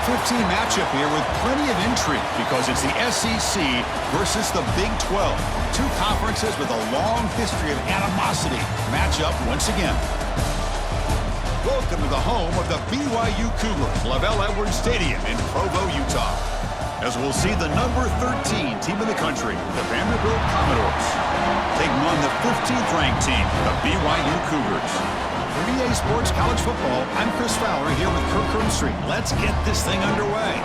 15 matchup here with plenty of intrigue because it's the SEC versus the Big 12. Two conferences with a long history of animosity match up once again. Welcome to the home of the BYU Cougars, Lavelle Edwards Stadium in Provo, Utah. As we'll see the number 13 team in the country, the Vanderbilt Commodores, taking on the 15th ranked team, the BYU Cougars. For EA Sports College Football, I'm Chris Fowler here with Kirk Herbstreit. Let's get this thing underway.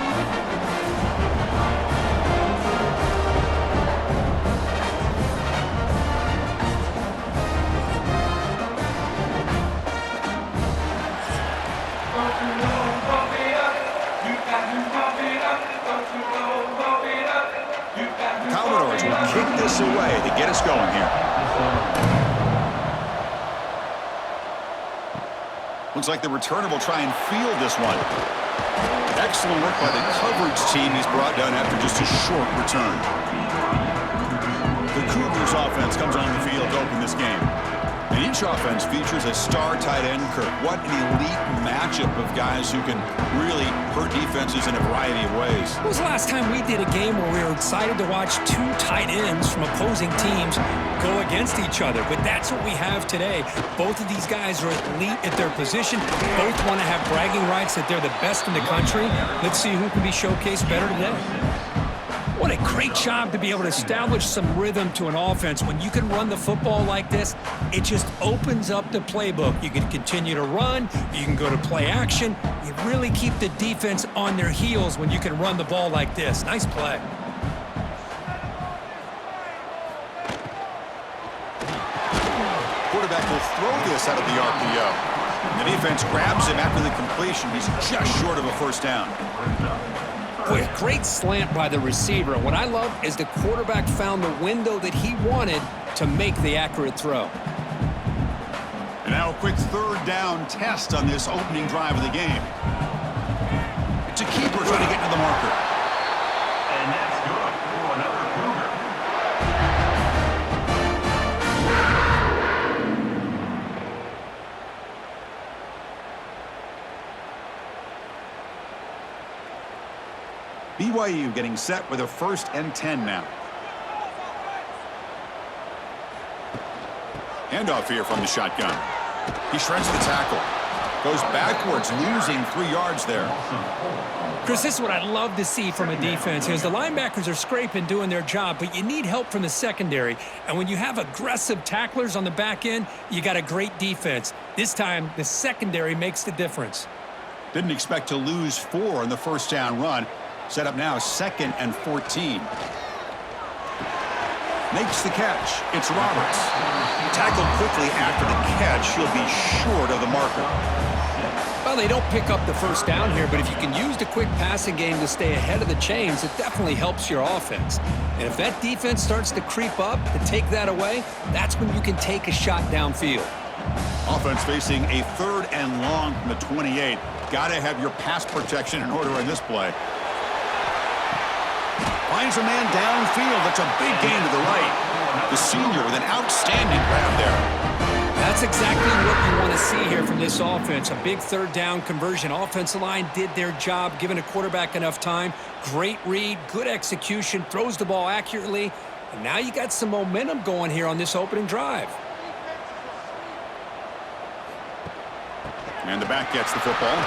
Commodores will kick this away to get us going here. Looks like the returner will try and field this one. Excellent work by the coverage team he's brought down after just a short return. The Cougars offense comes on the field to open this game. And each offense features a star tight end, Kirk. What an elite matchup of guys who can really hurt defenses in a variety of ways. When was the last time we did a game where we were excited to watch two tight ends from opposing teams go against each other? But that's what we have today. Both of these guys are elite at their position. Both want to have bragging rights that they're the best in the country. Let's see who can be showcased better today. What a great job to be able to establish some rhythm to an offense. When you can run the football like this, it just opens up the playbook. You can continue to run. You can go to play action. You really keep the defense on their heels when you can run the ball like this. Nice play. Quarterback will throw this out of the RPO. The defense grabs him after the completion. He's just short of a first down. Boy, a great slant by the receiver. What I love is the quarterback found the window that he wanted to make the accurate throw. And now a quick third down test on this opening drive of the game. It's a keeper trying to get to the marker. And that's good for another Cougar. BYU getting set with a 1st and 10 now. Handoff here from the shotgun. He shreds the tackle. Goes backwards, losing 3 yards there. Chris, this is what I'd love to see from a defense is the linebackers are scraping, doing their job, but you need help from the secondary. And when you have aggressive tacklers on the back end, you got a great defense. This time, the secondary makes the difference. Didn't expect to lose 4 on the first down run. Set up now 2nd and 14. Makes the catch. It's Roberts. Tackled quickly after the catch. He'll be short of the marker. Well, they don't pick up the first down here, but if you can use the quick passing game to stay ahead of the chains, it definitely helps your offense. And if that defense starts to creep up to take that away, that's when you can take a shot downfield. Offense facing a 3rd and long from the 28. Got to have your pass protection in order in this play. Finds a man downfield. That's a big gain to the right. The senior with an outstanding grab there. That's exactly what you want to see here from this offense. A big 3rd down conversion. Offensive line did their job, giving a quarterback enough time. Great read, good execution, throws the ball accurately. And now you got some momentum going here on this opening drive. And the back gets the football.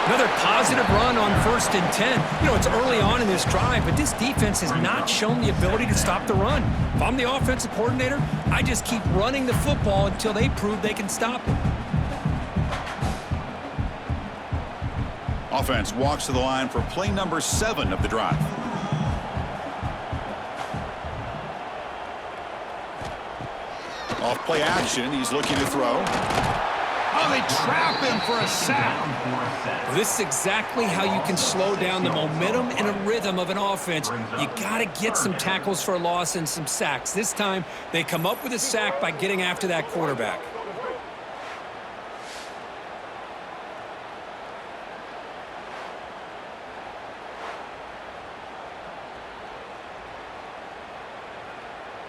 Another positive run on 1st and 10. You know, it's early on in this drive, but this defense has not shown the ability to stop the run. If I'm the offensive coordinator, I just keep running the football until they prove they can stop it. Offense walks to the line for play number 7 of the drive. Off play action, he's looking to throw. Oh, they trap him for a sack. Well, this is exactly how you can slow down the momentum and a rhythm of an offense. You got to get some tackles for a loss and some sacks. This time, they come up with a sack by getting after that quarterback.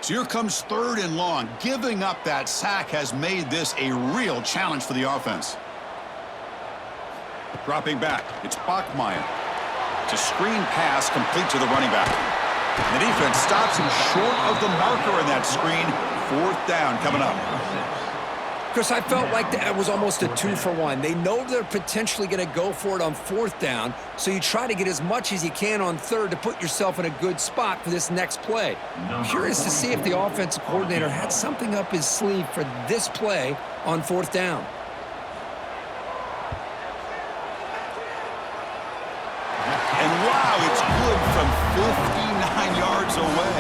So here comes 3rd and long. Giving up that sack has made this a real challenge for the offense. Dropping back, it's Bachmeier. It's a screen pass complete to the running back. The defense stops him short of the marker in that screen. 4th down coming up. Chris, I felt like that was almost a 2-for-1. They know they're potentially going to go for it on 4th down, so you try to get as much as you can on 3rd to put yourself in a good spot for this next play. Curious to see if the offensive coordinator had something up his sleeve for this play on 4th down. And wow, it's good from 59 yards away.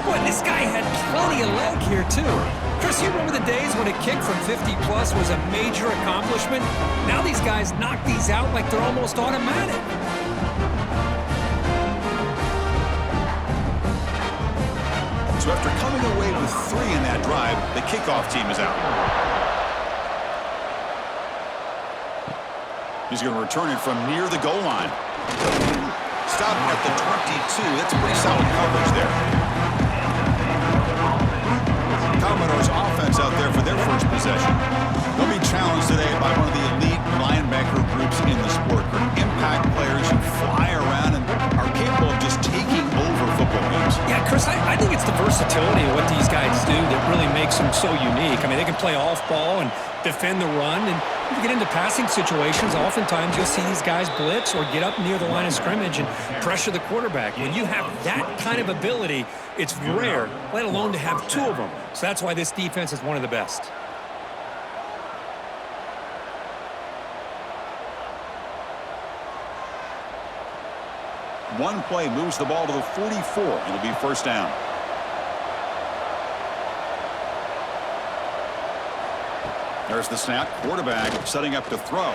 Boy, this guy had plenty of leg here, too. Chris, you remember the days when a kick from 50-plus was a major accomplishment? Now these guys knock these out like they're almost automatic. So after coming away with 3 in that drive, the kickoff team is out. He's going to return it from near the goal line. Stop at the 22. That's pretty solid coverage there. Commodore's offense out there for their first possession. They'll be challenged today by one of the elite linebacker groups in the sport. Impact players who fly around and are capable of just taking over football games. Yeah, Chris, I think it's the versatility of what these guys do that really makes them so unique. I mean, they can play off ball and defend the run, and if you get into passing situations, oftentimes you'll see these guys blitz or get up near the line of scrimmage and pressure the quarterback. When you have that kind of ability, it's rare, let alone to have 2 of them. So that's why this defense is one of the best. One play moves the ball to the 44. It'll be 1st down. There's the snap. Quarterback setting up to throw.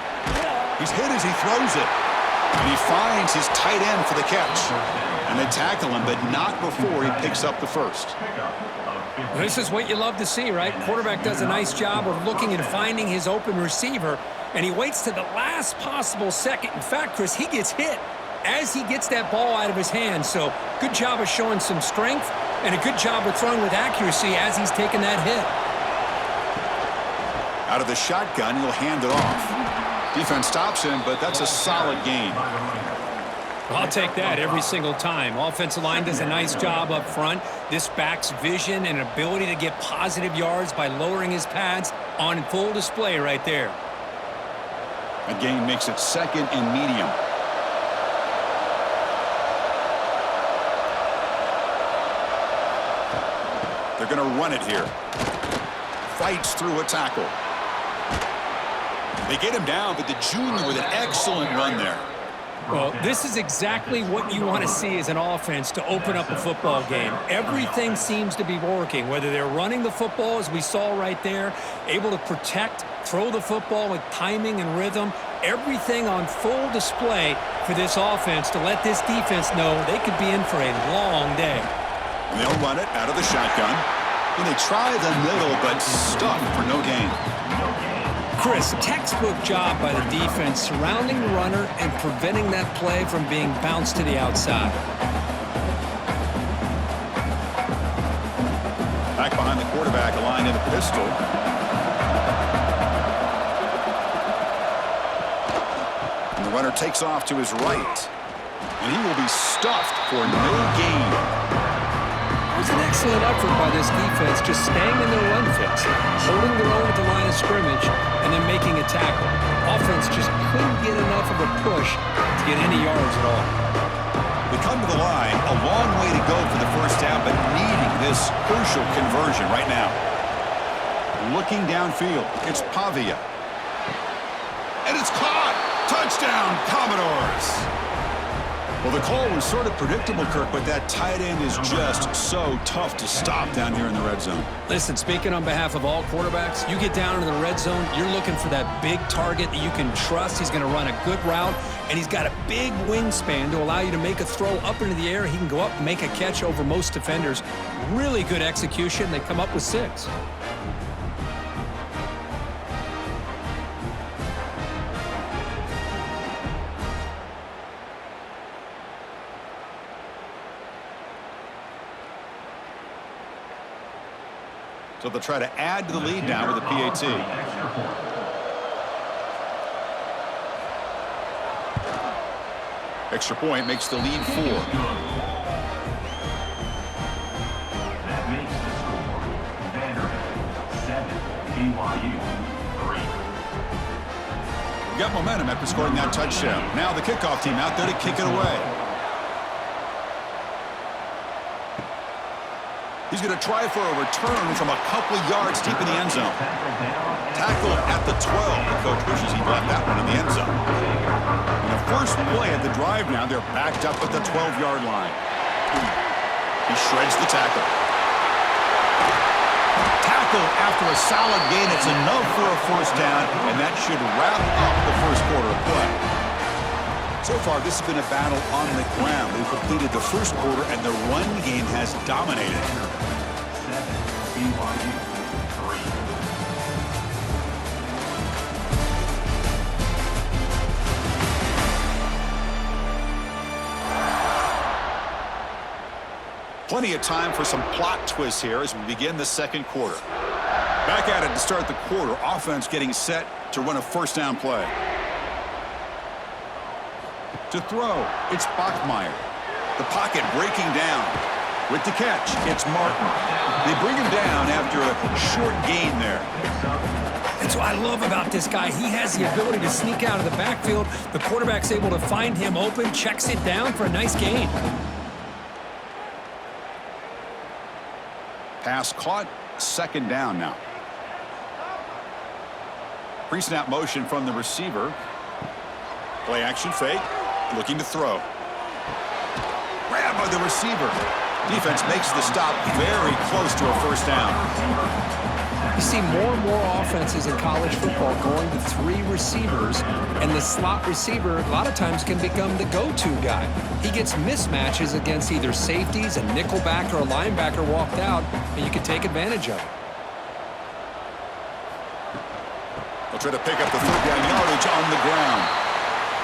He's hit as he throws it. And he finds his tight end for the catch. And they tackle him, but not before he picks up the 1st. This is what you love to see, right? Quarterback does a nice job of looking and finding his open receiver, and he waits to the last possible second. In fact, Chris, he gets hit as he gets that ball out of his hand. So good job of showing some strength and a good job of throwing with accuracy as he's taking that hit. Out of the shotgun, he'll hand it off. Defense stops him, but that's a solid gain. I'll take that every single time. Offensive line does a nice job up front. This back's vision and ability to get positive yards by lowering his pads on full display right there. That gain makes it 2nd and medium. They're going to run it here. Fights through a tackle. They get him down, but the junior with an excellent run there. Well, this is exactly what you want to see as an offense to open up a football game. Everything seems to be working, whether they're running the football, as we saw right there, able to protect, throw the football with timing and rhythm, everything on full display for this offense to let this defense know they could be in for a long day. And they'll run it out of the shotgun. And they try the middle, but stuck for no gain. Chris, textbook job by the defense surrounding the runner and preventing that play from being bounced to the outside. Back behind the quarterback, aligned in a pistol. And the runner takes off to his right. And he will be stuffed for no gain. It was an excellent effort by this defense, just staying in their run fits, holding their own at the line of scrimmage, and then making a tackle. Offense just couldn't get enough of a push to get any yards at all. They come to the line, a long way to go for the 1st down, but needing this crucial conversion right now. Looking downfield, it's Pavia. And it's caught! Touchdown, Commodores! Well, the call was sort of predictable, Kirk, but that tight end is just so tough to stop down here in the red zone. Listen, speaking on behalf of all quarterbacks, you get down into the red zone, you're looking for that big target that you can trust. He's going to run a good route, and he's got a big wingspan to allow you to make a throw up into the air. He can go up and make a catch over most defenders. Really good execution. They come up with 6. So they'll try to add to the lead now with the PAT. Extra point makes the lead 4. That makes the score Vanderbilt 7, BYU 3. We got momentum after scoring that touchdown. Now the kickoff team out there to kick it away. He's going to try for a return from a couple of yards deep in the end zone. Tackle at the 12. The coach wishes he left that one in the end zone. And the first play of the drive now, they're backed up at the 12-yard line. He shreds the tackle. Tackle after a solid gain. It's enough for a first down, and that should wrap up the first quarter of play. So far, this has been a battle on the ground. They've completed the first quarter, and the run game has dominated. 7, BYU 3. Plenty of time for some plot twists here as we begin the second quarter. Back at it to start the quarter. Offense getting set to run a first down play. To throw, it's Bachmeier. The pocket breaking down. With the catch, it's Martin. They bring him down after a short gain there. That's what I love about this guy. He has the ability to sneak out of the backfield. The quarterback's able to find him open, checks it down for a nice gain. Pass caught, second down now. Pre-snap motion from the receiver. Play action fake. Looking to throw. Grab by the receiver. Defense makes the stop very close to a first down. You see more and more offenses in college football going to 3 receivers, and the slot receiver a lot of times can become the go-to guy. He gets mismatches against either safeties, a nickelback, or a linebacker walked out, and you can take advantage of it. They'll try to pick up the third down yardage on the ground.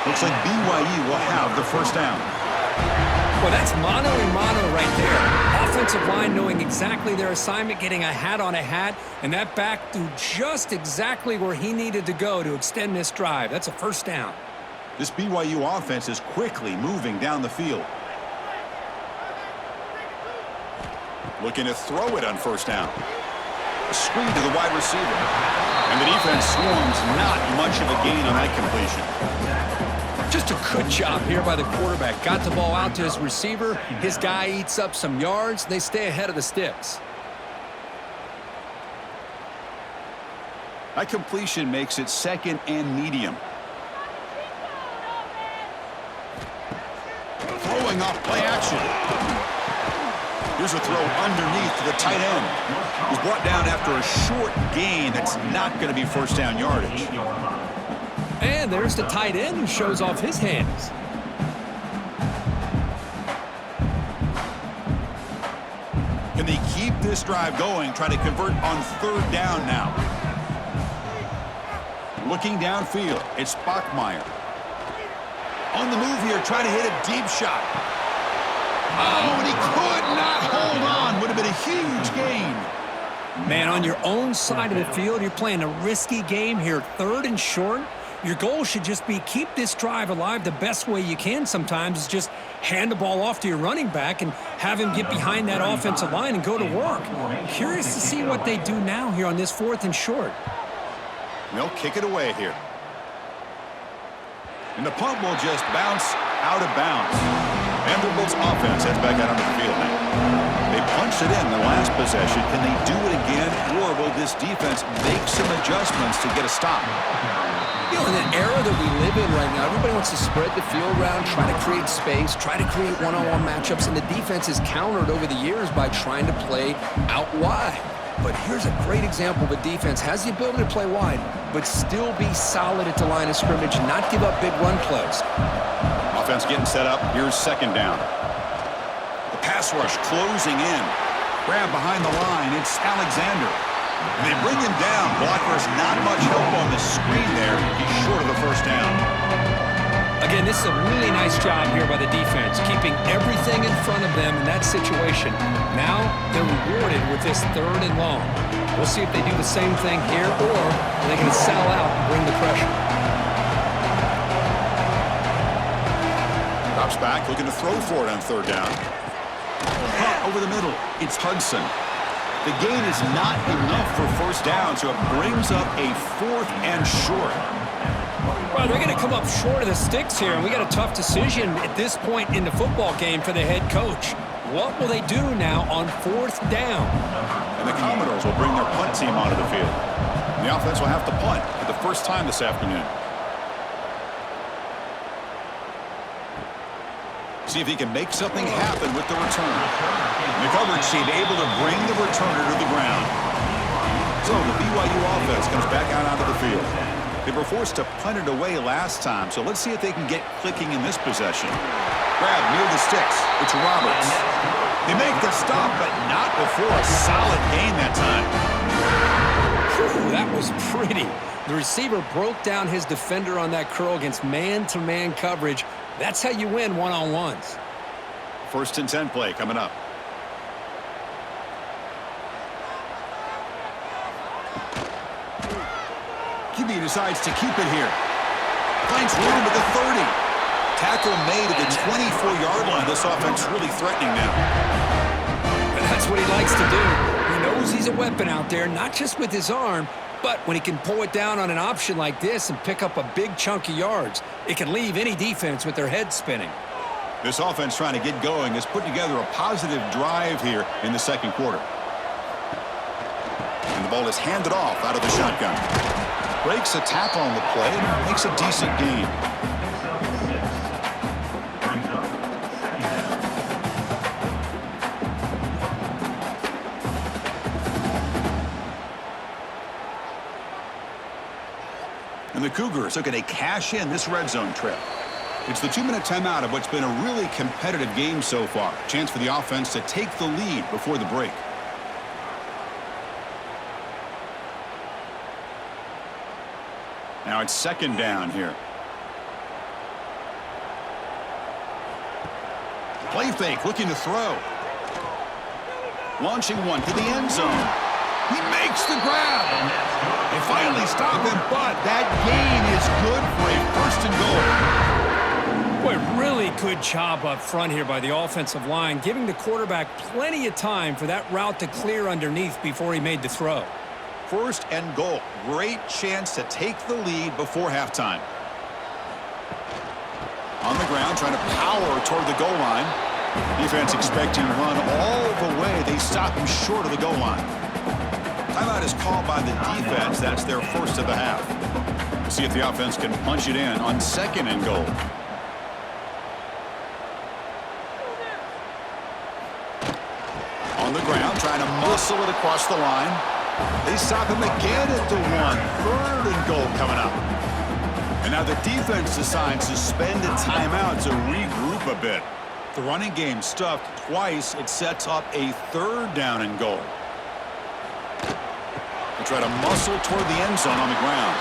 Looks like BYU will have the first down. Well, that's mano a mano right there. Offensive line knowing exactly their assignment, getting a hat on a hat, and that back threw just exactly where he needed to go to extend this drive. That's a first down. This BYU offense is quickly moving down the field. Looking to throw it on first down. A screen to the wide receiver. And the defense swarms, not much of a gain on that completion. Just a good job here by the quarterback. Got the ball out to his receiver. His guy eats up some yards. They stay ahead of the sticks. That completion makes it second and medium. Throwing off play action. Here's a throw underneath to the tight end. He's brought down after a short gain that's not going to be first down yardage. And there's the tight end who shows off his hands. Can they keep this drive going? Try to convert on third down now. Looking downfield, it's Bachmeier. On the move here, trying to hit a deep shot. Oh, and he could not hold on. Would have been a huge gain. Man, on your own side of the field, you're playing a risky game here, third and short. Your goal should just be keep this drive alive the best way you can sometimes is just hand the ball off to your running back and have him get behind that offensive line and go to work. Curious to see what they do now here on this fourth and short. They'll kick it away here. And the punt will just bounce out of bounds. Vanderbilt's offense heads back out on the field now. They punched it in the last possession. Can they do it again, or will this defense make some adjustments to get a stop? You know, in the era that we live in right now, everybody wants to spread the field around, try to create space, try to create one-on-one matchups, and the defense is countered over the years by trying to play out wide. But here's a great example. The defense has the ability to play wide, but still be solid at the line of scrimmage and not give up big run plays. Offense getting set up. Here's second down. The pass rush closing in. Grab behind the line. It's Alexander. And they bring him down. Blockers not much help on the screen there. He's short of the first down. Again, this is a really nice job here by the defense, keeping everything in front of them in that situation. Now they're rewarded with this third and long. We'll see if they do the same thing here, or are they going to sell out and bring the pressure. drops back, looking to throw for it on third down. Caught over the middle. It's Hudson. The gain is not enough for first down, so it brings up a 4th and short. Well, they're going to come up short of the sticks here, and we got a tough decision at this point in the football game for the head coach. What will they do now on 4th down? And the Commodores will bring their punt team onto the field. And the offense will have to punt for the first time this afternoon. See if he can make something happen with the return. And the coverage team able to bring the returner to the ground. So the BYU offense comes back out onto the field. They were forced to punt it away last time, so let's see if they can get clicking in this possession. Grab near the sticks. It's Roberts. They make the stop, but not before a solid gain that time. Whew, that was pretty. The receiver broke down his defender on that curl against man-to-man coverage. That's how you win one-on-ones. 1st and 10 play coming up. QB decides to keep it here. Finds room at the 30. Tackle made at the 24-yard line. This offense really threatening now. And that's what he likes to do. He knows he's a weapon out there, not just with his arm, but when he can pull it down on an option like this and pick up a big chunk of yards, it can leave any defense with their head spinning. This offense trying to get going has put together a positive drive here in the second quarter. And the ball is handed off out of the shotgun. Breaks a tackle on the play and makes a decent gain. And the Cougars looking to cash in this red zone trip. It's the 2-minute timeout of what's been a really competitive game so far. Chance for the offense to take the lead before the break. Now it's 2nd down here. Play fake, looking to throw. Launching one to the end zone. He makes the grab. They finally stop him, but that gain is good for a 1st and goal. Boy, really good job up front here by the offensive line, giving the quarterback plenty of time for that route to clear underneath before he made the throw. 1st and goal. Great chance to take the lead before halftime. On the ground, trying to power toward the goal line. Defense expecting to run all the way. They stop him short of the goal line. Timeout is called by the defense. That's their 1st of the half. We'll see if the offense can punch it in on 2nd and goal. On the ground, trying to muscle it across the line. They stop him again at the 1. 3rd and goal coming up. And now the defense decides to spend a timeout to regroup a bit. The running game stuffed twice. It sets up a 3rd down and goal. They try to muscle toward the end zone on the ground.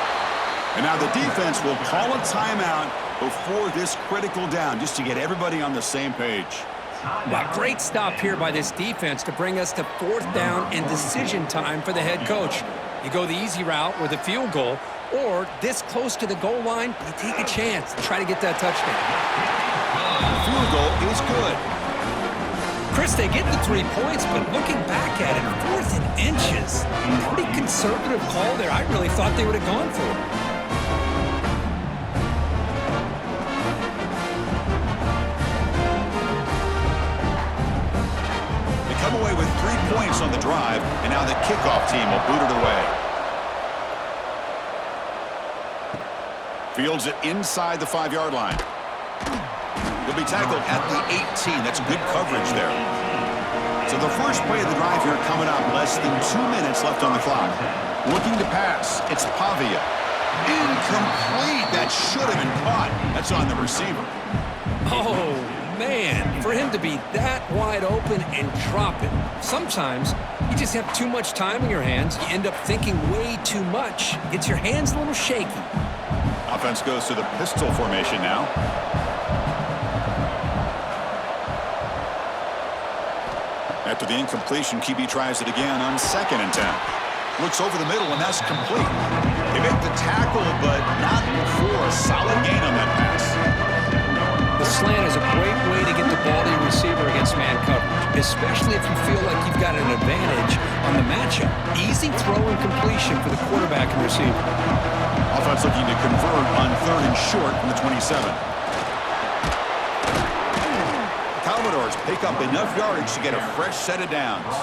And now the defense will call a timeout before this critical down, just to get everybody on the same page. Well, great stop here by this defense to bring us to 4th down and decision time for the head coach. You go the easy route with a field goal, or this close to the goal line, you take a chance to try to get that touchdown. The field goal is good. Chris, they get the 3 points, but looking back at it, 4th and inches. Pretty conservative call there. I really thought they would have gone for it. Come away with 3 points on the drive, and now the kickoff team will boot it away. Fields it inside the 5-yard line. He'll be tackled at the 18. That's good coverage there. So the first play of the drive here coming up. Less than 2 minutes left on the clock. Looking to pass. It's Pavia. Incomplete. That should have been caught. That's on the receiver. Oh, man, for him to be that wide open and drop it. Sometimes you just have too much time in your hands. You end up thinking way too much. Gets your hands a little shaky. Offense goes to the pistol formation now. After the incompletion, QB tries it again on 2nd and 10. Looks over the middle, and that's complete. They make the tackle, but not before a solid gain on that pass. The slant is a great especially if you feel like you've got an advantage on the matchup. Easy throw and completion for the quarterback and receiver. Offense looking to convert on 3rd and short from the 27. The Commodores pick up enough yardage to get a fresh set of downs.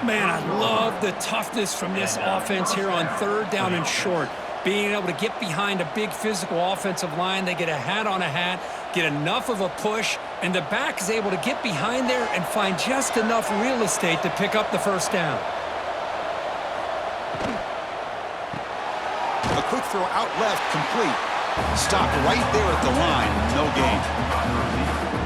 Man, I love the toughness from this offense here on 3rd down and short. Being able to get behind a big physical offensive line. They get a hat on a hat, get enough of a push, and the back is able to get behind there and find just enough real estate to pick up the 1st down. A quick throw out left, complete. Stopped right there at the line, no gain.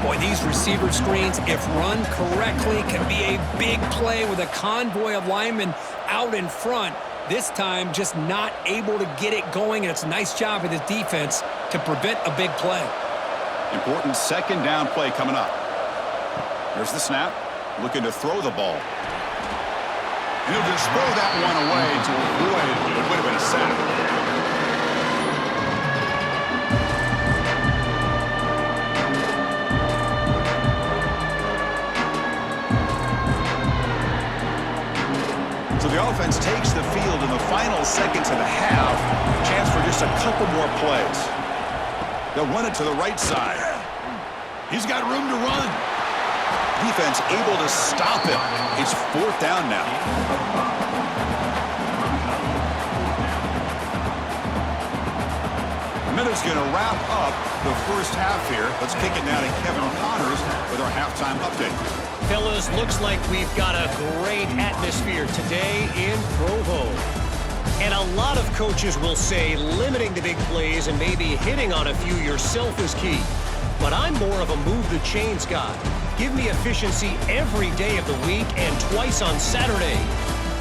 Boy, these receiver screens, if run correctly, can be a big play with a convoy of linemen out in front. This time, just not able to get it going, and it's a nice job of the defense to prevent a big play. Important 2nd down play coming up. There's the snap, looking to throw the ball. And he'll just throw that one away to avoid what would have been a sack. So the offense takes the field in the final seconds of the half. Chance for just a couple more plays. They'll run it to the right side. He's got room to run. Defense able to stop him. It's 4th down now. A minute's going to wrap up the 1st half here. Let's kick it now to Kevin Connors with our halftime update. Fellas, looks like we've got a great atmosphere today in Provo. And a lot of coaches will say limiting the big plays and maybe hitting on a few yourself is key. But I'm more of a move the chains guy. Give me efficiency every day of the week and twice on Saturday.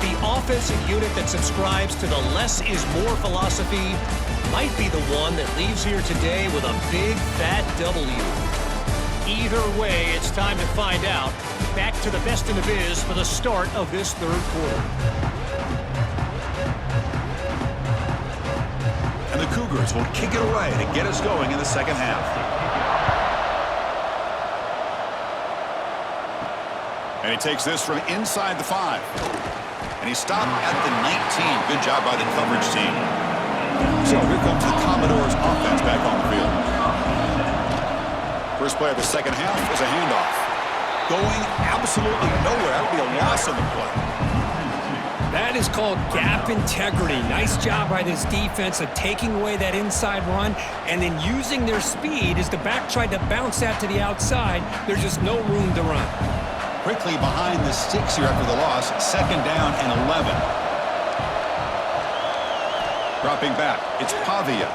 The offensive unit that subscribes to the less is more philosophy might be the one that leaves here today with a big fat W. Either way, it's time to find out. Back to the best in the biz for the start of this 3rd quarter. And the Cougars will kick it away to get us going in the 2nd half. And he takes this from inside the 5. And he stopped at the 19. Good job by the coverage team. So here comes the Commodores offense back on the field. First play of the 2nd half is a handoff. Going absolutely nowhere. That would be a loss on the play. That is called gap integrity. Nice job by this defense of taking away that inside run and then using their speed as the back tried to bounce that to the outside. There's just no room to run. Quickly behind the sticks here after the loss. 2nd down and 11. Dropping back. It's Pavia.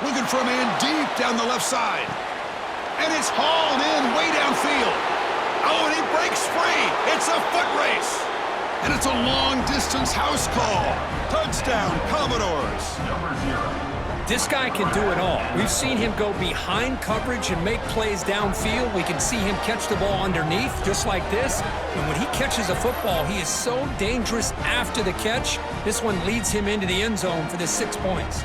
Looking for a man deep down the left side. And it's hauled in way downfield. Oh, and he breaks free. It's a foot race. And it's a long-distance house call. Touchdown, Commodores. This guy can do it all. We've seen him go behind coverage and make plays downfield. We can see him catch the ball underneath just like this. And when he catches a football, he is so dangerous after the catch. This one leads him into the end zone for the 6 points.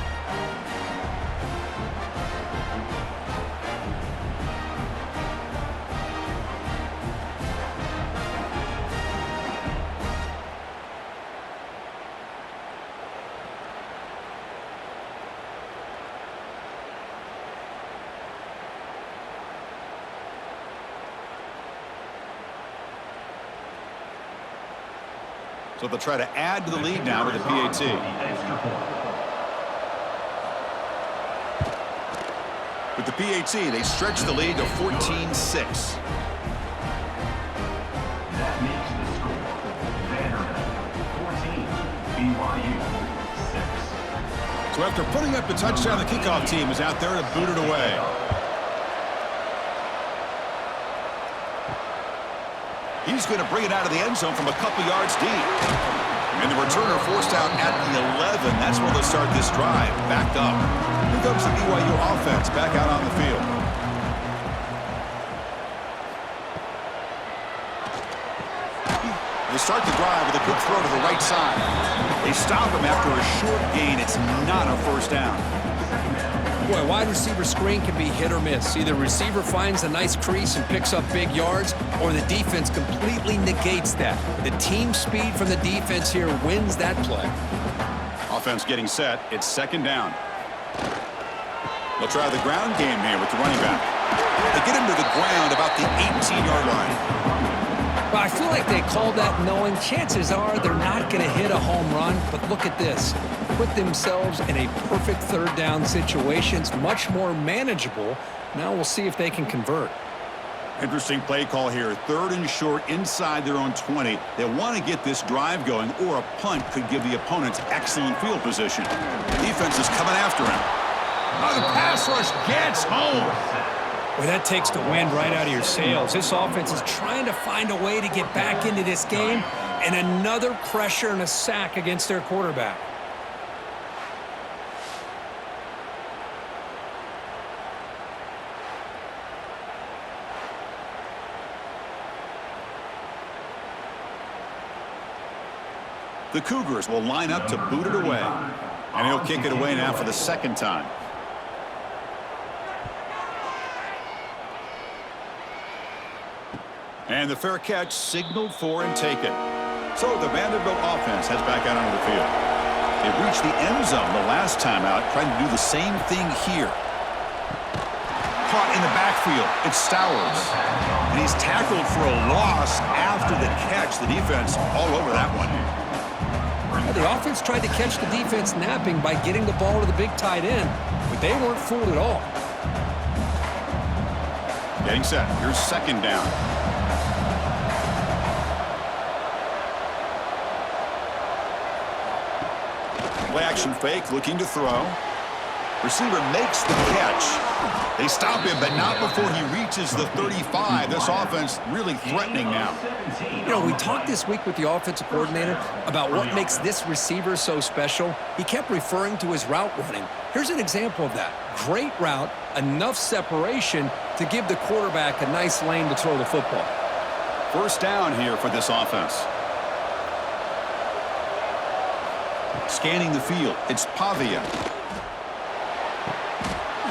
So they'll try to add to the lead now with the PAT. With the PAT, they stretch the lead to 14-6. That makes the score Vanderbilt 14, BYU 6. So after putting up the touchdown, the kickoff team is out there to boot it away. He's going to bring it out of the end zone from a couple yards deep. And the returner forced out at the 11. That's where they'll start this drive. Backed up. Here comes the BYU offense back out on the field. They start the drive with a quick throw to the right side. They stop him after a short gain. It's not a 1st down. Boy, wide receiver screen can be hit or miss. Either receiver finds a nice crease and picks up big yards, or the defense completely negates that. The team speed from the defense here wins that play. Offense getting set. It's second down. They'll try the ground game here with the running back. They get him to the ground about the 18-yard line. Well, I feel like they called that knowing chances are they're not going to hit a home run. But look at this. Put themselves in a perfect third down situation. It's much more manageable. Now we'll see if they can convert. Interesting play call here. Third and short inside their own 20. They want to get this drive going, or a punt could give the opponents excellent field position. Defense is coming after him. Oh, the pass rush gets home. Well, that takes the wind right out of your sails. This offense is trying to find a way to get back into this game, and another pressure and a sack against their quarterback. The Cougars will line up to boot it away. And he'll kick it away now for the second time. And the fair catch signaled for and taken. So the Vanderbilt offense heads back out onto the field. They reached the end zone the last time out, trying to do the same thing here. Caught in the backfield. It's Stowers. And he's tackled for a loss after the catch. The defense all over that one. The offense tried to catch the defense napping by getting the ball to the big tight end, but they weren't fooled at all. Getting set. Here's second down. Play action fake, looking to throw. Receiver makes the catch. They stop him, but not before he reaches the 35. This offense really threatening now. You know, we talked this week with the offensive coordinator about what makes this receiver so special. He kept referring to his route running. Here's an example of that. Great route, enough separation to give the quarterback a nice lane to throw the football. First down here for this offense. Scanning the field, it's Pavia.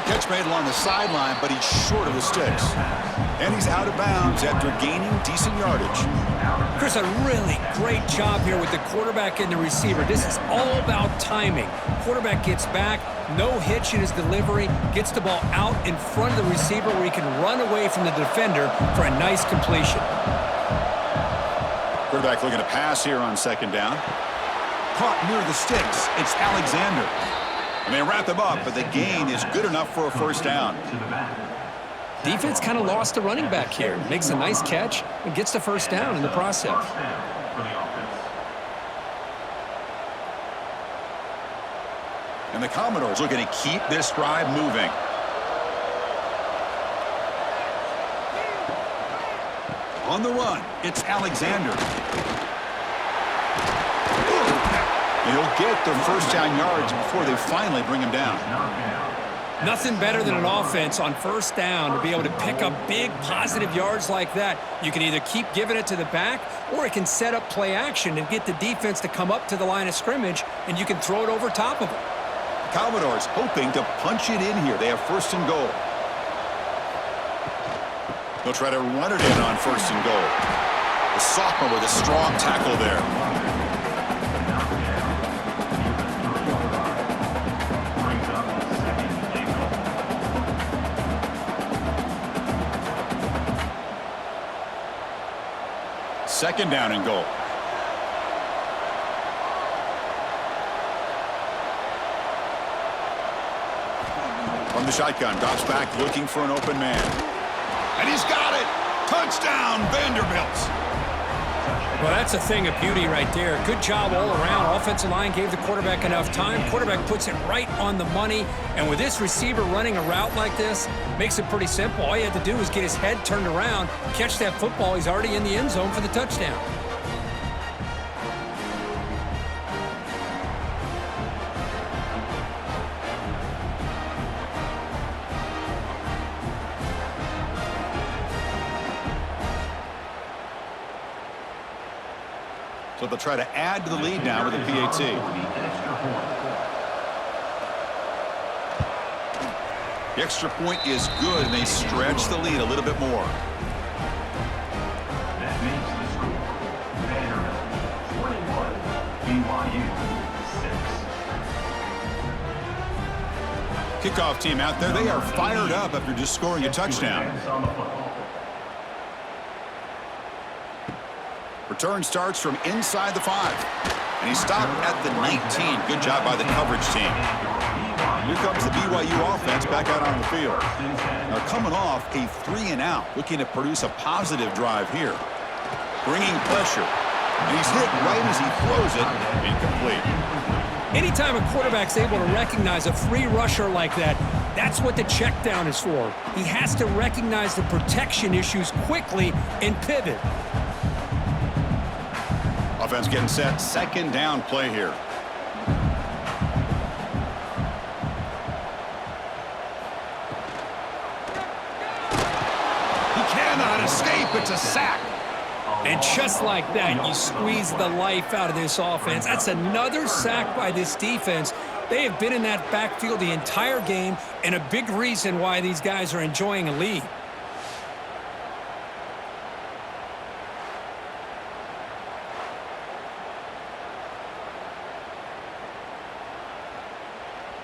Catch made along the sideline, but he's short of the sticks. And he's out of bounds after gaining decent yardage. Chris, a really great job here with the quarterback and the receiver. This is all about timing. Quarterback gets back, no hitch in his delivery, gets the ball out in front of the receiver where he can run away from the defender for a nice completion. Quarterback looking to pass here on second down. Caught near the sticks. It's Alexander. And they wrap him up, but the gain is good enough for a first down. Defense kind of lost the running back here. Makes a nice catch and gets the first down in the process. And the Commodores looking to keep this drive moving. On the run, it's Alexander. He'll get the first down yards before they finally bring him down. Nothing better than an offense on first down to be able to pick up big positive yards like that. You can either keep giving it to the back, or it can set up play action and get the defense to come up to the line of scrimmage, and you can throw it over top of them. Commodores hoping to punch it in here. They have first and goal. They'll try to run it in on first and goal. The sophomore with a strong tackle there. Second down and goal. From the shotgun, drops back looking for an open man. And he's got it! Touchdown, Vanderbilt! Well, that's a thing of beauty right there. Good job all around. Offensive line gave the quarterback enough time. Quarterback puts it right on the money. And with this receiver running a route like this, makes it pretty simple. All you have to do is get his head turned around, catch that football. He's already in the end zone for the touchdown. So they'll try to add to the lead now with a PAT. The extra point is good, and they stretch the lead a little bit more. That makes the score Vanderbilt 21, BYU 6. Kickoff team out there. They are fired up after just scoring a touchdown. On the football. Return starts from inside the 5. And he stopped at the 19. Good job by the coverage team. Here comes the BYU offense back out on the field. Now coming off a 3-and-out, looking to produce a positive drive here. Bringing pressure. And he's hit right as he throws it. Incomplete. Anytime a quarterback's able to recognize a free rusher like that, that's what the check down is for. He has to recognize the protection issues quickly and pivot. Offense getting set. Second down play here. He cannot escape. It's a sack. And just like that, you squeeze the life out of this offense. That's another sack by this defense. They have been in that backfield the entire game, and a big reason why these guys are enjoying a lead.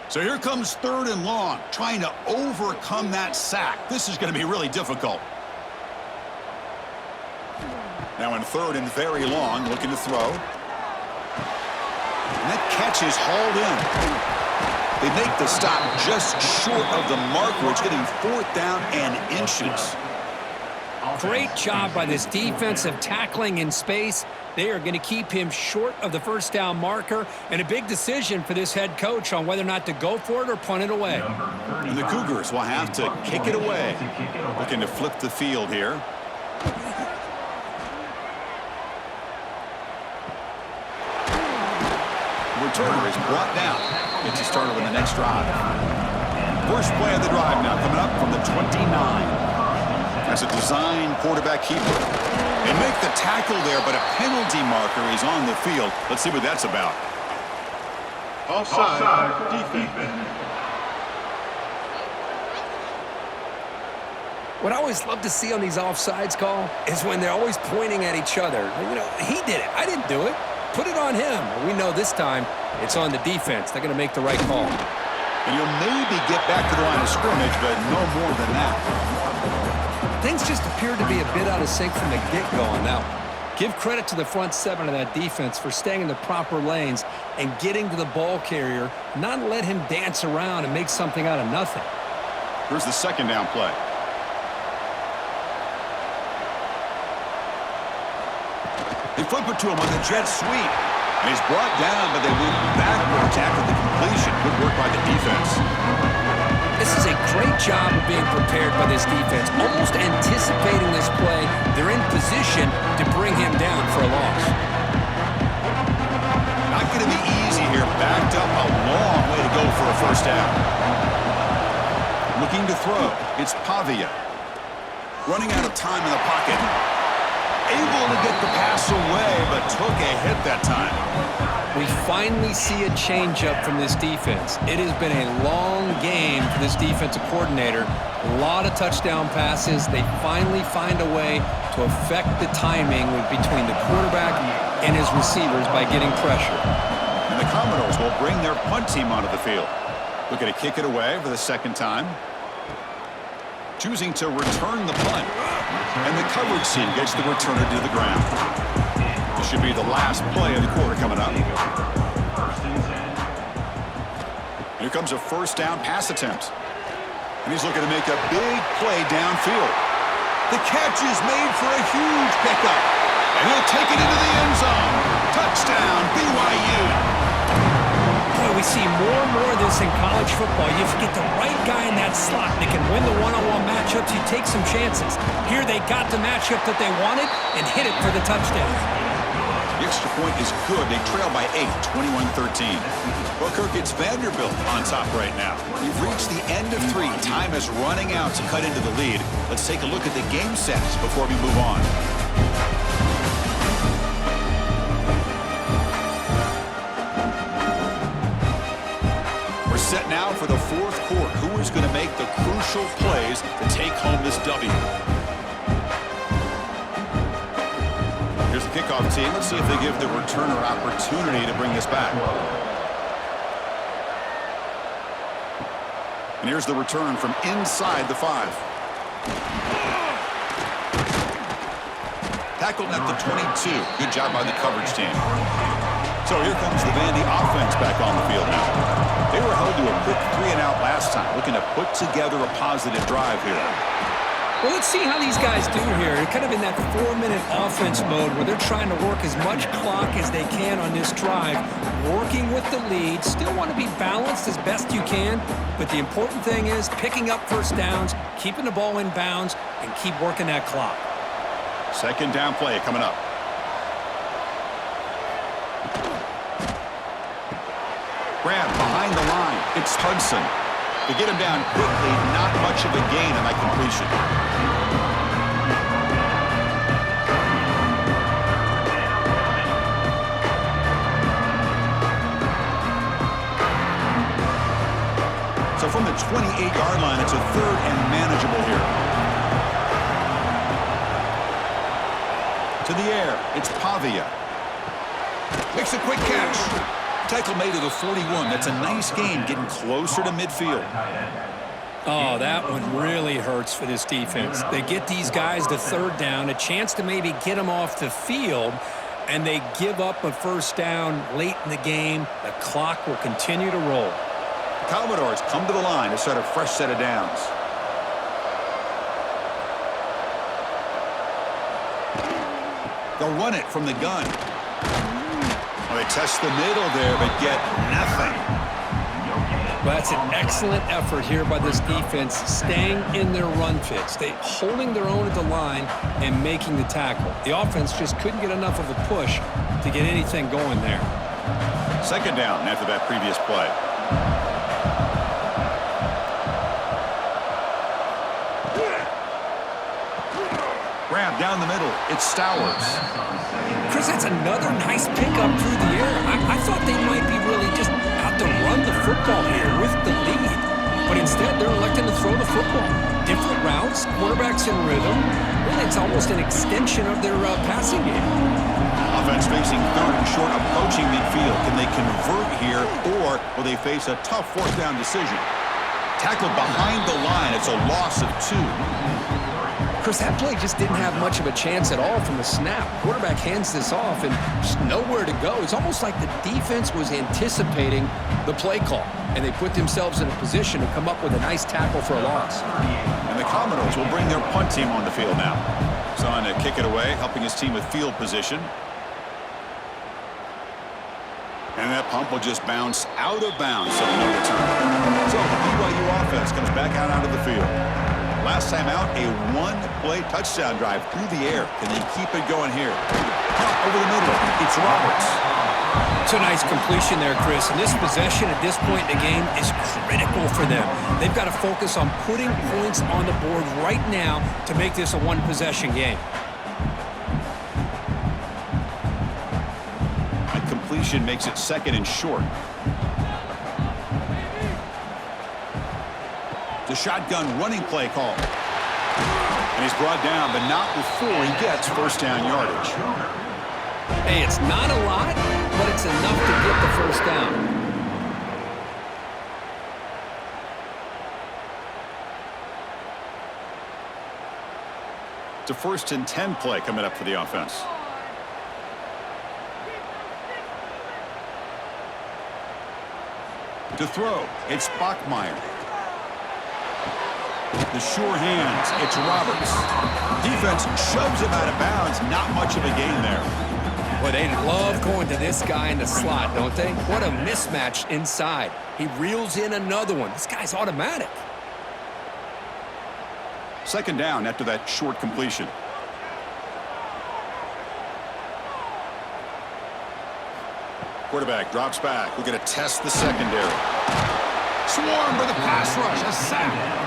So here comes 3rd and long, trying to overcome that sack. This is going to be really difficult. Now in 3rd and very long, looking to throw. And that catch is hauled in. They make the stop just short of the marker. It's getting 4th down and inches. Great job by this defensive tackling in space. They are going to keep him short of the 1st down marker, and a big decision for this head coach on whether or not to go for it or punt it away. And the Cougars will have to kick it away. Looking to flip the field here. The returner is brought down. Gets you started with the next drive. First play of the drive now coming up from the 29. That's a design quarterback keeper. They make the tackle there, but a penalty marker is on the field. Let's see what that's about. Offside defense. What I always love to see on these offsides call is when they're always pointing at each other. You know, he did it. I didn't do it. Put it on him. We know this time it's on the defense. They're going to make the right call. And you'll maybe get back to the line of scrimmage, but no more than that. Things just appeared to be a bit out of sync from the get-go on that one. Give credit to the front 7 of that defense for staying in the proper lanes and getting to the ball carrier, not let him dance around and make something out of nothing. Here's the 2nd down play. They flip it to him on the jet sweep. And he's brought down, but they move backwards after the completion. Good work by the defense. This is a great job of being prepared by this defense, almost anticipating this play. They're in position to bring him down for a loss. Not going to be easy here. Backed up a long way to go for a 1st down. Looking to throw. It's Pavia. Running out of time in the pocket. Able to get the pass away, but took a hit that time. We finally see a change-up from this defense. It has been a long game for this defensive coordinator. A lot of touchdown passes. They finally find a way to affect the timing between the quarterback and his receivers by getting pressure. And the Commodores will bring their punt team onto the field. Looking to kick it away for the 2nd time. Choosing to return the punt. And the coverage team gets the returner to the ground. This should be the last play of the quarter coming up. Here comes a 1st down pass attempt. And he's looking to make a big play downfield. The catch is made for a huge pickup. And he'll take it into the end zone. Touchdown, BYU. Boy, we see more and more of this in college football. You get the right guy in that slot. They can win the one-on-one matchups. You take some chances. Here they got the matchup that they wanted and hit it for the touchdown. The extra point is good. They trail by 8, 21-13. Well, Kirk, it's Vanderbilt on top right now. We've reached the end of 3. Time is running out to cut into the lead. Let's take a look at the game sets before we move on. Set now for the 4th quarter. Who is going to make make the crucial plays to take home this W. Here's the kickoff team. Let's see if they give the returner opportunity to bring this back. And here's the return from inside the 5. Tackled at the 22. Good job by the coverage team. So here comes the Vandy offense back on the field now. They were held to a quick 3-and-out last time, looking to put together a positive drive here. Well, let's see how these guys do here. They're kind of in that 4-minute offense mode where they're trying to work as much clock as they can on this drive, working with the lead. Still want to be balanced as best you can, but the important thing is picking up first downs, keeping the ball in bounds, and keep working that clock. Second down play coming up. Grab behind the line. It's Hudson. To get him down quickly, not much of a gain on that completion. So from the 28-yard line, it's a 3rd and manageable here. To the air, it's Pavia. Makes a quick catch. Tackle made to the 41. That's a nice gain, getting closer to midfield. Oh, that one really hurts for this defense. They get these guys to 3rd down, a chance to maybe get them off the field, and they give up a first down late in the game. The clock will continue to roll. The Commodores come to the line to start a fresh set of downs. They'll run it from the gun. Well, they test the middle there, but get nothing. Well, that's an excellent effort here by this defense, staying in their run fits. They holding their own at the line and making the tackle. The offense just couldn't get enough of a push to get anything going there. Second down after that previous play. Grab down the middle. It's Stowers. Chris, that's another nice pickup through the air. I thought they might be really just out to run the football here with the lead. But instead, they're electing to throw the football. Different routes, quarterbacks in rhythm. Really, it's almost an extension of their passing game. Offense facing 3rd and short, approaching midfield. Can they convert here, or will they face a tough 4th down decision? Tackled behind the line. It's a loss of 2. Chris, that play just didn't have much of a chance at all from the snap. Quarterback hands this off and just nowhere to go. It's almost like the defense was anticipating the play call, and they put themselves in a position to come up with a nice tackle for a loss. And the Commodores will bring their punt team on the field now. Son to kick it away, helping his team with field position. And that pump will just bounce out of bounds, so no return. So the BYU offense comes back out onto the field. Last time out, a 1-play touchdown drive through the air. Can they keep it going here? Pump over the middle. It's Roberts. It's a nice completion there, Chris. And this possession at this point in the game is critical for them. They've got to focus on putting points on the board right now to make this a one-possession game. That completion makes it 2nd and short. The shotgun running play call. And he's brought down, but not before he gets first down yardage. Hey, it's not a lot, but it's enough to get the first down. It's a 1st and 10 play coming up for the offense. To throw, it's Bachmeier. The sure hands, it's Roberts. Defense shoves him out of bounds. Not much of a gain there. Well, they love going to this guy in the slot, don't they? What a mismatch inside. He reels in another one. This guy's automatic. Second down after that short completion. Quarterback drops back. We're going to test the secondary. Swarm with a pass rush. A sack.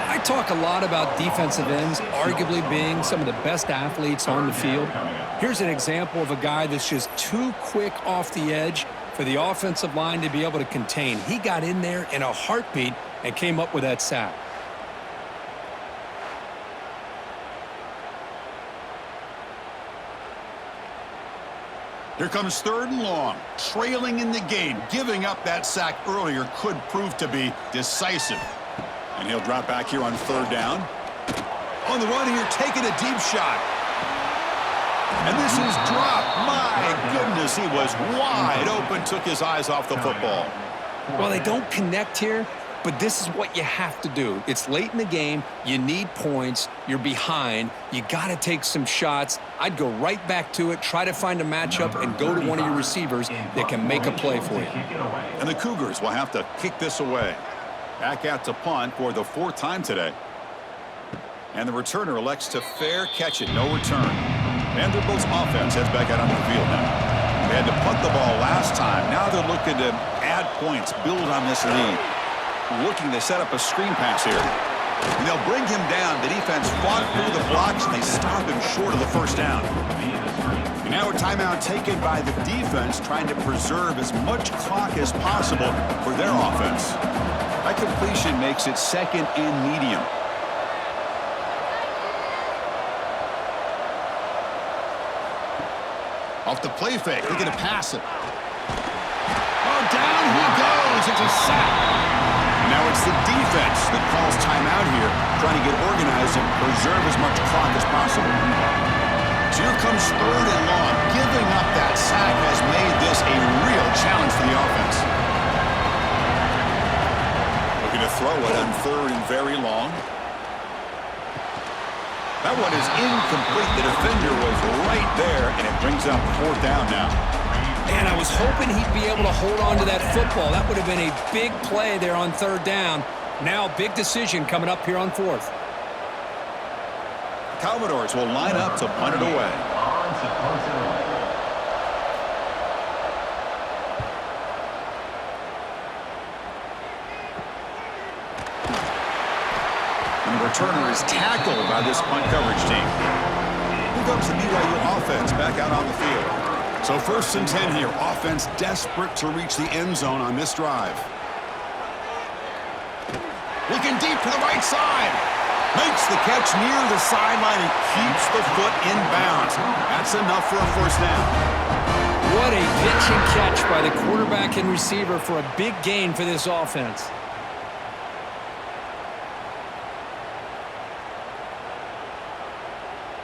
I talk a lot about defensive ends arguably being some of the best athletes on the field. Here's an example of a guy that's just too quick off the edge, for the offensive line to be able to contain. He got in there in a heartbeat and came up with that sack. Here comes 3rd and long. Trailing in the game. Giving up that sack earlier could prove to be decisive. And he'll drop back here on 3rd down. On the run here, taking a deep shot. And this is dropped. My goodness, he was wide open. Took his eyes off the football. Well, they don't connect here, but this is what you have to do. It's late in the game. You need points. You're behind. You got to take some shots. I'd go right back to it, try to find a matchup, and go to one of your receivers that can make a play for you. And the Cougars will have to kick this away. Back out to punt for the 4th time today. And the returner elects to fair catch it. No return. Vanderbilt's offense heads back out onto the field now. They had to punt the ball last time. Now they're looking to add points, build on this lead. Looking to set up a screen pass here. And they'll bring him down. The defense fought through the blocks, and they stop him short of the 1st down. And now a timeout taken by the defense, trying to preserve as much clock as possible for their offense. That completion makes it 2nd and medium. Off the play fake, looking to pass it. Oh, down he goes. It's a sack. Now it's the defense that calls timeout here, trying to get organized and preserve as much clock as possible. So here comes 3rd and long. Giving up that sack has made this a real challenge for the offense. Looking to throw it on 3rd and very long. That one is incomplete. The defender was right there, and it brings up 4th down now. And I was hoping he'd be able to hold on to that football. That would have been a big play there on 3rd down. Now, big decision coming up here on 4th. The Commodores will line up to punt it away. And the returner is tackled by this punt coverage team. Here comes the BYU offense back out on the field. So 1st and 10 here. Offense desperate to reach the end zone on this drive. Looking deep to the right side. Makes the catch near the sideline and keeps the foot in bounds. That's enough for a 1st down. What a pitch and catch by the quarterback and receiver for a big gain for this offense.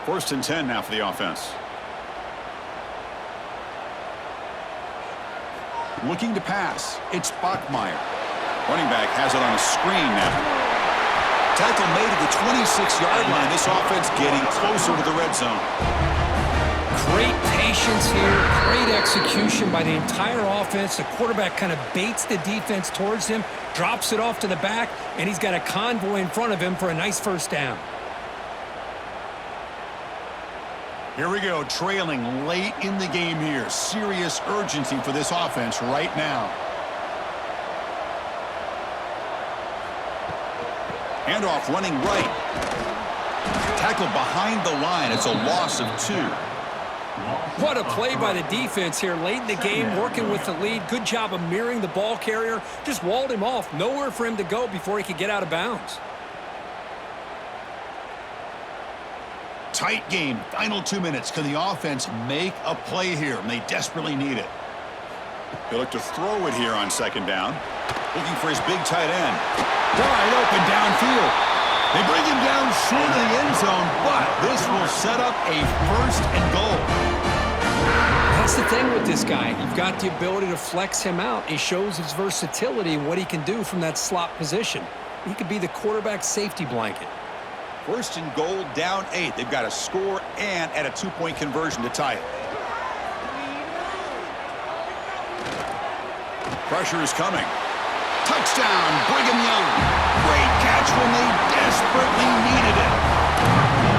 First and 10 now for the offense. Looking to pass. It's Bachmeier. Running back has it on a screen now. Tackle made at the 26-yard line. This offense getting closer to the red zone. Great patience here. Great execution by the entire offense. The quarterback kind of baits the defense towards him, drops it off to the back, and he's got a convoy in front of him for a nice 1st down. Here we go, trailing late in the game here. Serious urgency for this offense right now. Handoff running right. Tackle behind the line. It's a loss of 2. What a play by the defense here late in the game, working with the lead. Good job of mirroring the ball carrier. Just walled him off. Nowhere for him to go before he could get out of bounds. Tight game. Final 2 minutes. Can the offense make a play here? And they desperately need it. They look to throw it here on 2nd down. Looking for his big tight end. Wide open downfield. They bring him down short of the end zone, but this will set up a 1st and goal. That's the thing with this guy. You've got the ability to flex him out. He shows his versatility and what he can do from that slot position. He could be the quarterback safety blanket. 1st and goal, down 8. They've got to score and add a 2-point conversion to tie it. Pressure is coming. Touchdown, Brigham Young. Great catch when they desperately needed it.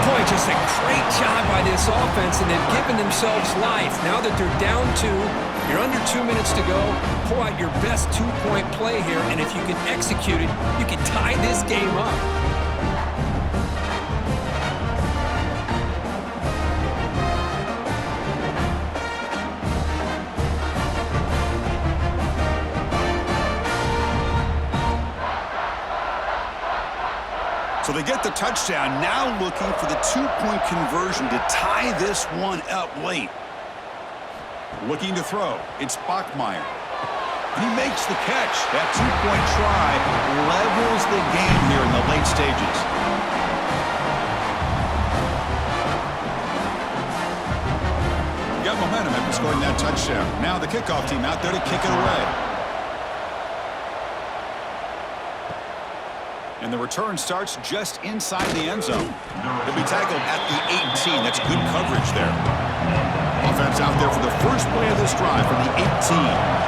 Boy, just a great job by this offense, and they've given themselves life. Now that they're down 2, you're under 2 minutes to go. Pull out your best 2-point play here, and if you can execute it, you can tie this game up. So they get the touchdown, now looking for the two-point conversion to tie this one up late. Looking to throw, it's Bachmeier. And he makes the catch. That two-point try levels the game here in the late stages. Got momentum after scoring that touchdown. Now the kickoff team out there to kick it away. And the return starts just inside the end zone. He'll be tackled at the 18. That's good coverage there. Offense out there for the first play of this drive from the 18.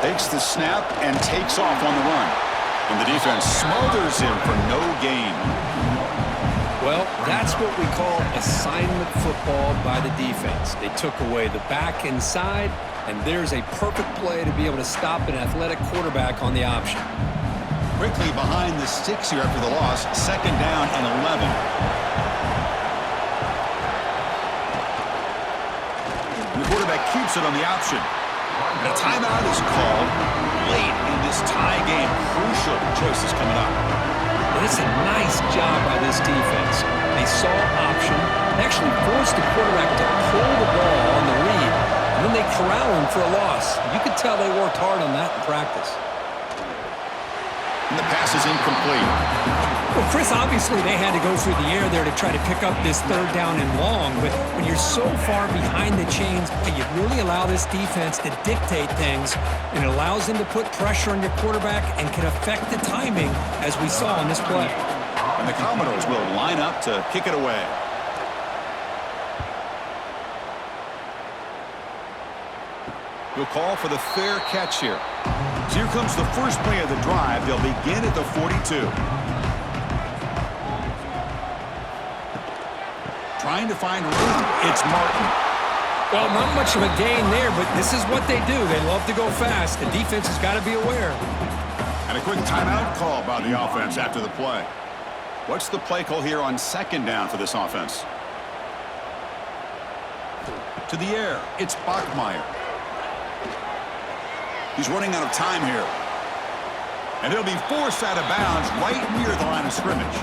Takes the snap and takes off on the run. And the defense smothers him for no gain. Well, that's what we call assignment football by the defense. They took away the back inside, and there's a perfect play to be able to stop an athletic quarterback on the option. Quickly behind the sticks here after the loss. Second down and 11. The quarterback keeps it on the option. And a timeout is called late in this tie game. Crucial choices coming up. And it's a nice job by this defense. They saw option, actually forced the quarterback to pull the ball on the read, and then they corral him for a loss. You could tell they worked hard on that in practice. And the pass is incomplete. Well, Chris, obviously they had to go through the air there to try to pick up this third down and long, but when you're so far behind the chains, you really allow this defense to dictate things, and it allows them to put pressure on your quarterback and can affect the timing, as we saw on this play. And the Commodores will line up to kick it away. He'll call for the fair catch here. So here comes the first play of the drive. They'll begin at the 42. Trying to find room. It's Martin. Well, not much of a gain there, but this is what they do. They love to go fast. The defense has got to be aware. And a quick timeout call by the offense after the play. What's the play call here on second down for this offense? To the air. It's Bachmeier. He's running out of time here. And he'll be forced out of bounds right near the line of scrimmage.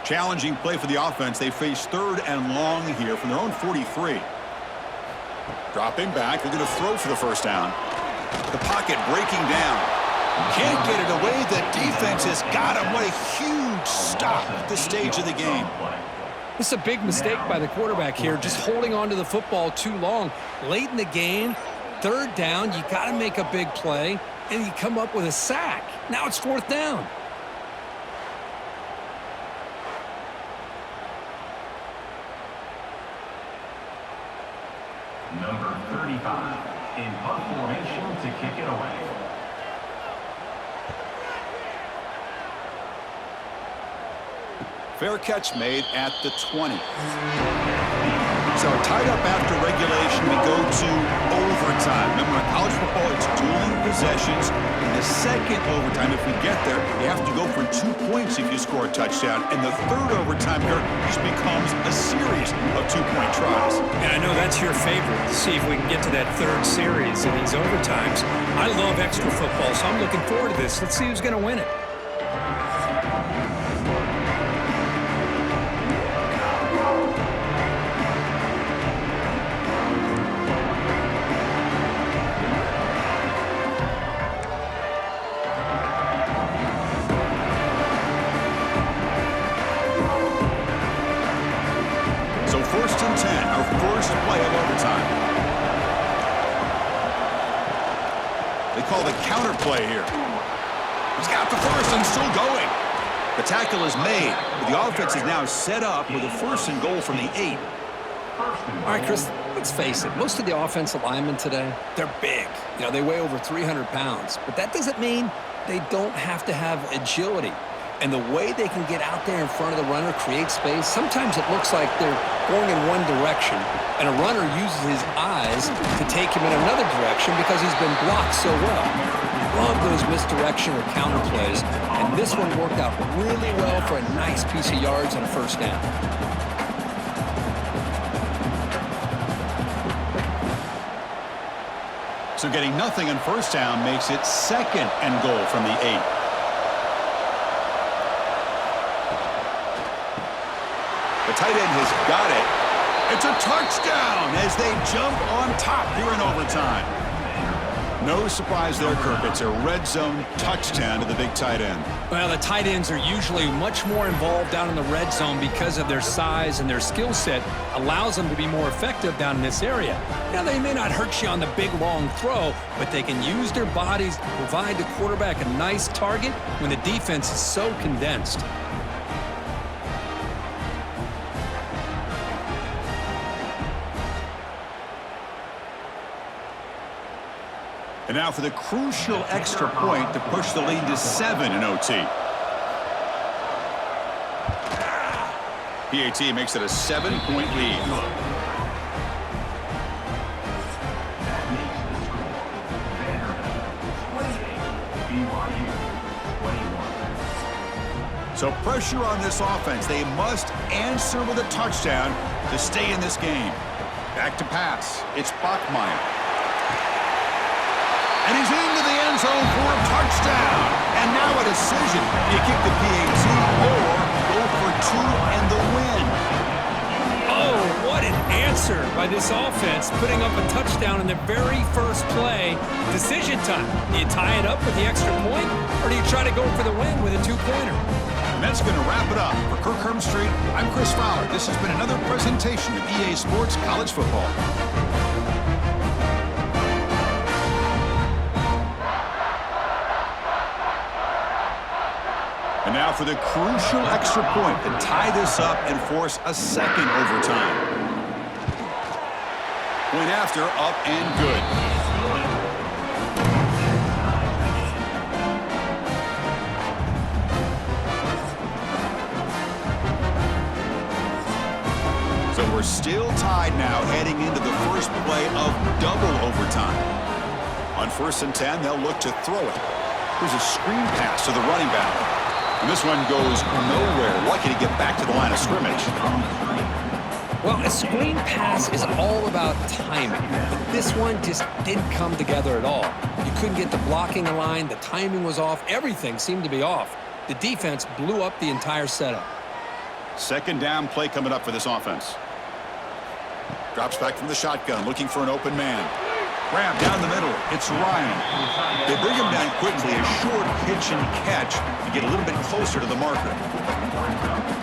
Challenging play for the offense. They face third and long here from their own 43. Dropping back. They're going to throw for the first down. The pocket breaking down. Can't get it away. The defense has got him. What a huge stop at this stage of the game. This is a big mistake by the quarterback here, just holding on to the football too long. Late in the game, third down, you got to make a big play, and you come up with a sack. Now it's fourth down. Number 35 in punt formation to kick it away. Fair catch made at the 20. So tied up after regulation, we go to overtime. Remember, in college football, it's dueling possessions. In the second overtime, if we get there, you have to go for 2 points if you score a touchdown. And the third overtime here just becomes a series of two-point tries. And I know that's your favorite, to see if we can get to that third series in these overtimes. I love extra football, so I'm looking forward to this. Let's see who's going to win it. First and 10, our first play of overtime. They call the counter play here. He's got the first and still going. The tackle is made, but the offense is now set up with a first and goal from the 8. All right, Chris, let's face it. Most of the offensive linemen today, they're big. You know, they weigh over 300 pounds. But that doesn't mean they don't have to have agility. And the way they can get out there in front of the runner, create space, sometimes it looks like they're going in one direction, and a runner uses his eyes to take him in another direction because he's been blocked so well. Love those misdirection or counter plays, and this one worked out really well for a nice piece of yards and a first down. So getting nothing on first down makes it 2nd and goal from the 8. The tight end has got it. It's a touchdown as they jump on top here in overtime. No surprise there, Kirk. It's a red zone touchdown to the big tight end. Well, the tight ends are usually much more involved down in the red zone because of their size, and their skill set allows them to be more effective down in this area. Now, they may not hurt you on the big, long throw, but they can use their bodies to provide the quarterback a nice target when the defense is so condensed. And now for the crucial extra point to push the lead to 7 in OT. PAT makes it a 7-point lead. That makes the score Vanderbilt 28, BYU 21. So pressure on this offense. They must answer with a touchdown to stay in this game. Back to pass. It's Bachmeier. And he's into the end zone for a touchdown. And now a decision. Do you kick the PAT or go for 2 and the win? Oh, what an answer by this offense, putting up a touchdown in the very first play. Decision time. Do you tie it up with the extra point, or do you try to go for the win with a 2-pointer? And that's going to wrap it up. For Kirk Hermstreet, I'm Chris Fowler. This has been another presentation of EA Sports College Football. And now for the crucial extra point to tie this up and force a 2nd overtime. Point after, up and good. So we're still tied now heading into the first play of double overtime. On 1st and 10, they'll look to throw it. Here's a screen pass to the running back. And this one goes nowhere. Lucky to get back to the line of scrimmage. Well, a screen pass is all about timing, but this one just didn't come together at all. You couldn't get the blocking line, the timing was off, everything seemed to be off. The defense blew up the entire setup. 2nd down play coming up for this offense. Drops back from the shotgun, looking for an open man. Grab down the middle. It's Ryan. They bring him down quickly. A short pitch and catch to get a little bit closer to the marker.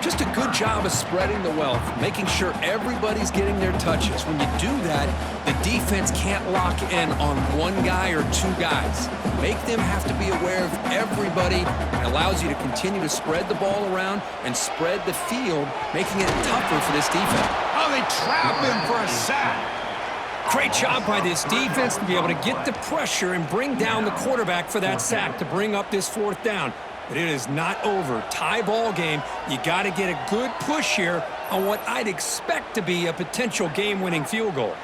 Just a good job of spreading the wealth, making sure everybody's getting their touches. When you do that, the defense can't lock in on one guy or 2 guys. Make them have to be aware of everybody. It allows you to continue to spread the ball around and spread the field, making it tougher for this defense. Oh, they trap him for a sack. Great job by this defense to be able to get the pressure and bring down the quarterback for that sack to bring up this 4th down. But it is not over. Tie ball game. You got to get a good push here on what I'd expect to be a potential game-winning field goal.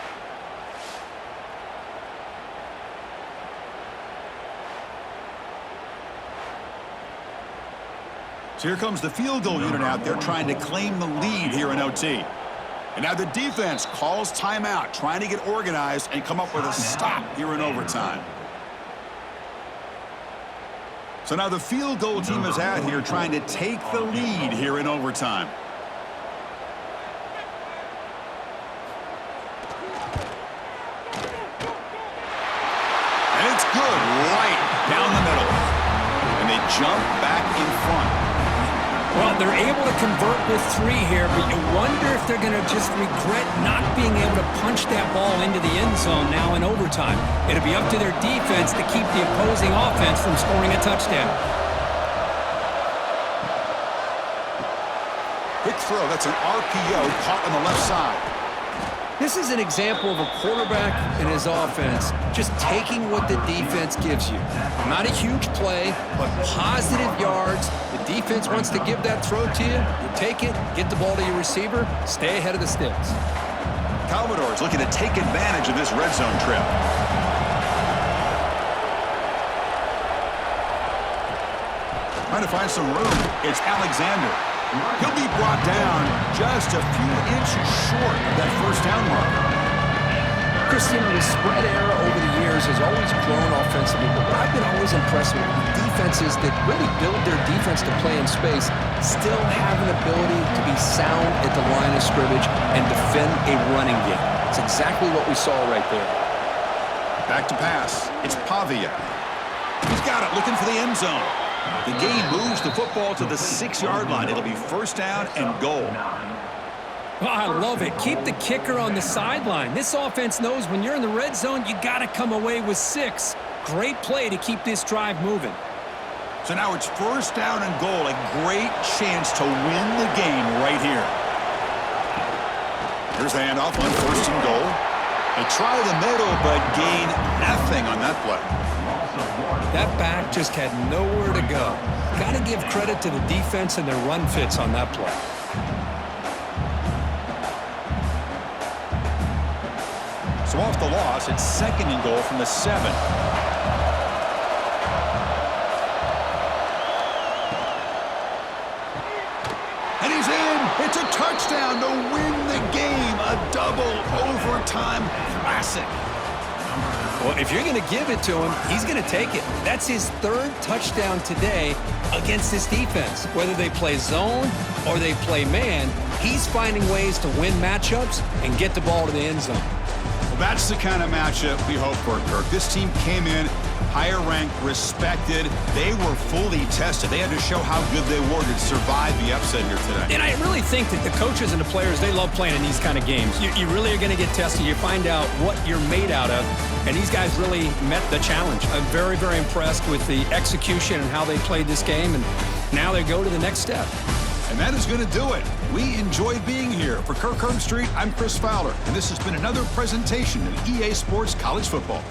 So here comes the field goal unit out there trying to claim the lead here in OT. And now the defense calls timeout, trying to get organized and come up with a stop here in overtime. So now the field goal team is out here trying to take the lead here in overtime. And it's good right down the middle. And they jump back in front. Well, they're able to convert with 3 here, but you wonder if they're going to just regret not being able to punch that ball into the end zone now in overtime. It'll be up to their defense to keep the opposing offense from scoring a touchdown. Quick throw. That's an RPO caught on the left side. This is an example of a quarterback and his offense just taking what the defense gives you. Not a huge play, but positive yards. The defense wants to give that throw to you. You take it, get the ball to your receiver, stay ahead of the sticks. Commodores looking to take advantage of this red zone trip. Trying to find some room. It's Alexander. He'll be brought down just a few inches short of that 1st down mark. Christina, the spread era over the years has always grown offensively, but what I've been always impressed with defenses that really build their defense to play in space still have an ability to be sound at the line of scrimmage and defend a running game. It's exactly what we saw right there. Back to pass. It's Pavia. He's got it, looking for the end zone. The game moves the football to the 6-yard line. It'll be first down and goal. Oh, I love it. Keep the kicker on the sideline. This offense knows when you're in the red zone, you got to come away with 6. Great play to keep this drive moving. So now it's first down and goal. A great chance to win the game right here. Here's the handoff on first and goal. They try the middle, but gain nothing on that play. That back just had nowhere to go. Got to give credit to the defense and their run fits on that play. So off the loss, it's second and goal from the 7. And he's in. It's a touchdown to win the game. A double overtime classic. Well, if you're going to give it to him, he's going to take it. That's his 3rd touchdown today against this defense. Whether they play zone or they play man, he's finding ways to win matchups and get the ball to the end zone. That's the kind of matchup we hope for, Kirk. This team came in higher ranked, respected. They were fully tested. They had to show how good they were to survive the upset here today. And I really think that the coaches and the players, they love playing in these kind of games. You really are going to get tested. You find out what you're made out of. And these guys really met the challenge. I'm very, very impressed with the execution and how they played this game. And now they go to the next step. And that is going to do it. We enjoyed being here. For Kirk Herbstreit, I'm Chris Fowler, and this has been another presentation of EA Sports College Football.